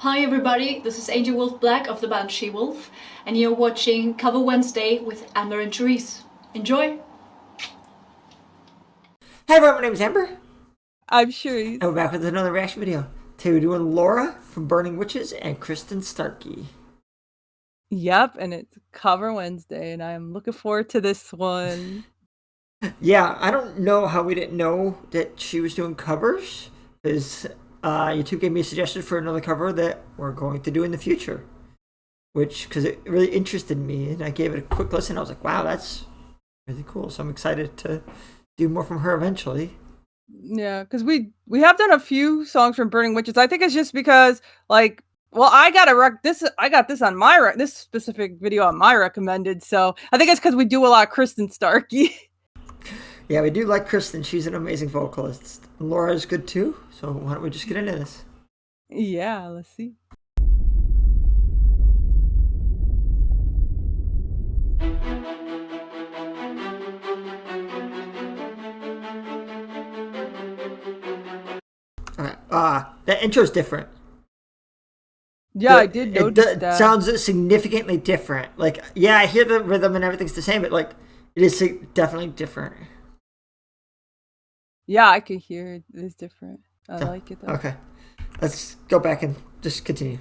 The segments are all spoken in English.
Hi everybody, this is Angel Wolf Black of the band She Wolf, and you're watching Cover Wednesday with Amber and Therese. Enjoy! Hey everyone, my name is Amber, I'm sure and we're back with another reaction video. Today we're doing Laura from Burning Witches and Kristin Starkey. Yep, and it's Cover Wednesday, and I'm looking forward to this one. Yeah, I don't know how we didn't know that she was doing covers, because YouTube gave me a suggestion for another cover that we're going to do in the future. Because it really interested me, and I gave it a quick listen. I was like, wow, that's really cool. So I'm excited to do more from her eventually. Yeah, because we have done a few songs from Burning Witches. I think it's just because I got this on this specific video on my recommended. So I think it's because we do a lot of Kristin Starkey. Yeah, we do like Kristin. She's an amazing vocalist. Laura's good too, so why don't we just get into this? Yeah, let's see. All right. That intro's different. Yeah, I did notice that. Sounds significantly different. Like, yeah, I hear the rhythm and everything's the same, but like, it is definitely different. Yeah, I can hear it is different. I So, like it though. okay, let's go back and just continue.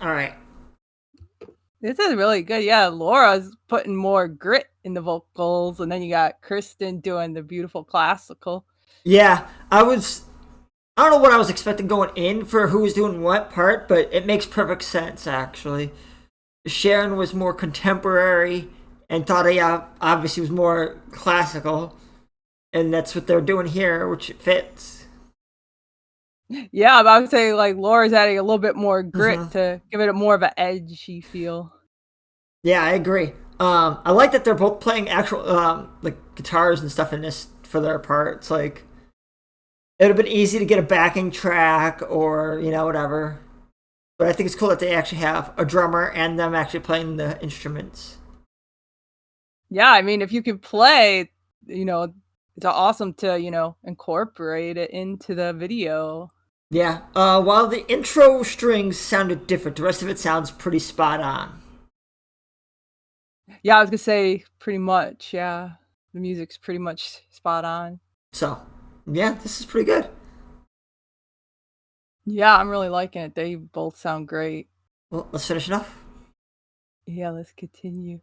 All right. This is really good. Yeah, Laura's putting more grit in the vocals, and then you got Kristin doing the beautiful classical. Yeah, I don't know what I was expecting going in for who was doing what part, but it makes perfect sense actually. Sharon was more contemporary, and Talia obviously was more classical, and that's what they're doing here, which fits. Yeah, but I would say like Laura's adding a little bit more grit Mm-hmm. to give it a more of an edgy feel. Yeah, I agree. I like that they're both playing actual like guitars and stuff in this for their parts. Like it would have been easy to get a backing track or whatever, but I think it's cool that they actually have a drummer and them actually playing the instruments. Yeah, I mean, if you can play, it's awesome to incorporate it into the video. Yeah. While the intro strings sounded different, the rest of it sounds pretty spot on. Yeah, I was gonna say pretty much. Yeah, the music's pretty much spot on. So, yeah, this is pretty good. Yeah, I'm really liking it. They both sound great. Well, let's finish it off. Yeah, let's continue.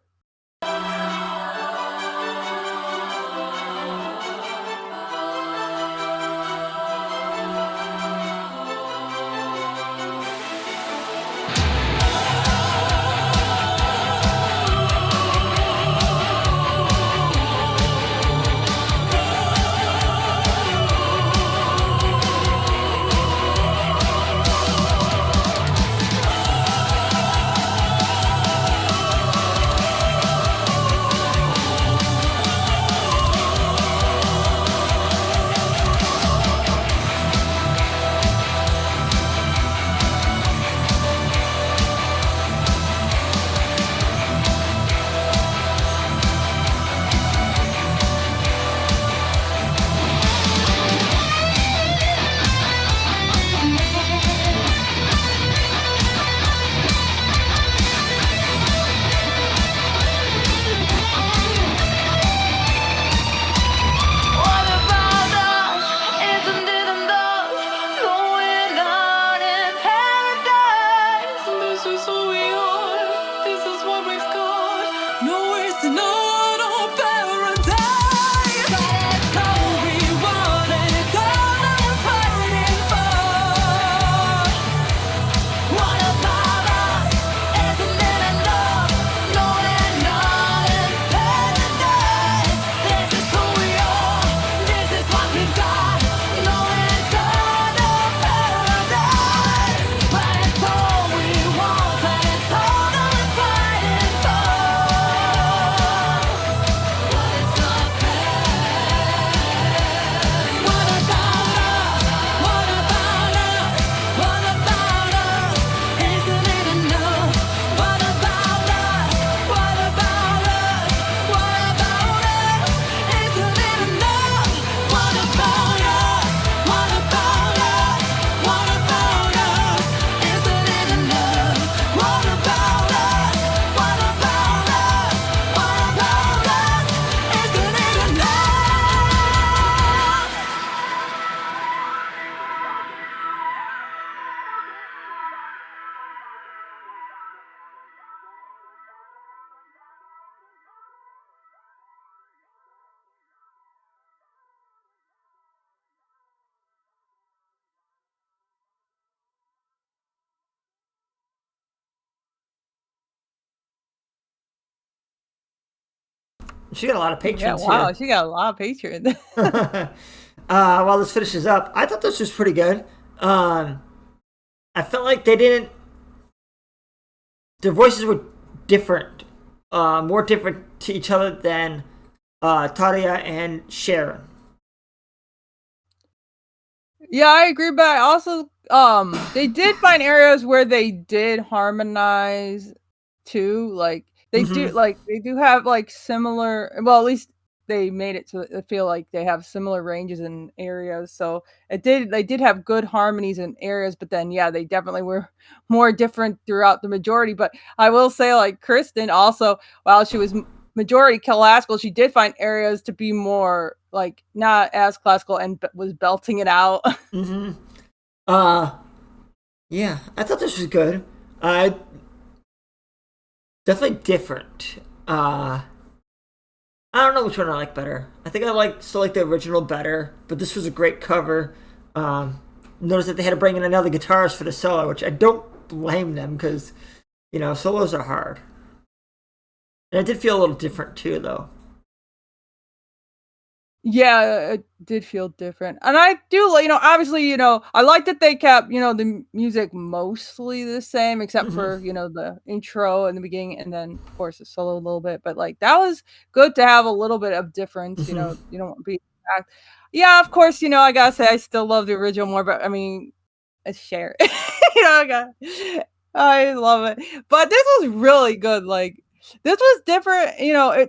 She got a lot of Yeah, patrons wow, here. she got a lot of patrons. While this finishes up, I thought this was pretty good. I felt like they didn't. Their voices were different, more different to each other than Talia and Sharon. Yeah, I agree, but I also they did find areas where they did harmonize too. Like they do have like similar, well, at least they made it to feel like they have similar ranges in areas. So they did have good harmonies in areas, but then yeah, they definitely were more different throughout the majority. But I will say, like Kristin also, while she was majority classical, she did find areas to be more like not as classical and was belting it out. Mm-hmm. Yeah, I thought this was good. Definitely different. I don't know which one I like better. I think I still like the original better, but this was a great cover. Notice that they had to bring in another guitarist for the solo, which I don't blame them because, solos are hard. And it did feel a little different too, though. Yeah, it did feel different. And I do like, obviously, I like that they kept, the music mostly the same, except Mhm. for, the intro and the beginning, and then of course the solo a little bit. But like that was good to have a little bit of difference, Mhm. you don't want to be back. Yeah, of course, I gotta say I still love the original more, but I mean, it's share. I love it. But this was really good. Like this was different,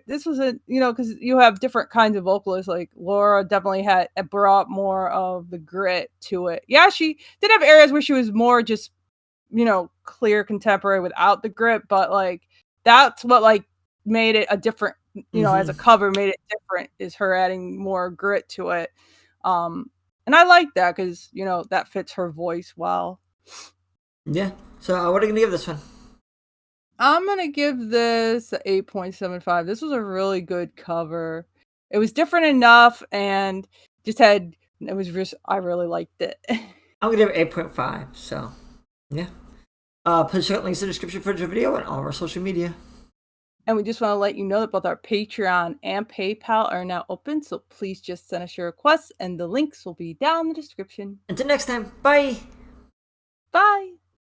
this was a, because you have different kinds of vocalists. Like Laura definitely had brought more of the grit to it. Yeah, she did have areas where she was more just, clear contemporary without the grit, but like that's what like made it a different, as a Mhm. cover made it different is her adding more grit to it. And I like that because, that fits her voice well. Yeah. So, what are you gonna give this one? I'm gonna give this a 8.75. This was a really good cover. It was different enough and I really liked it. I'm gonna give it 8.5. So, yeah. Please check out links in the description for the video and all of our social media. And we just want to let you know that both our Patreon and PayPal are now open, so please just send us your requests and the links will be down in the description. Until next time, bye. Bye.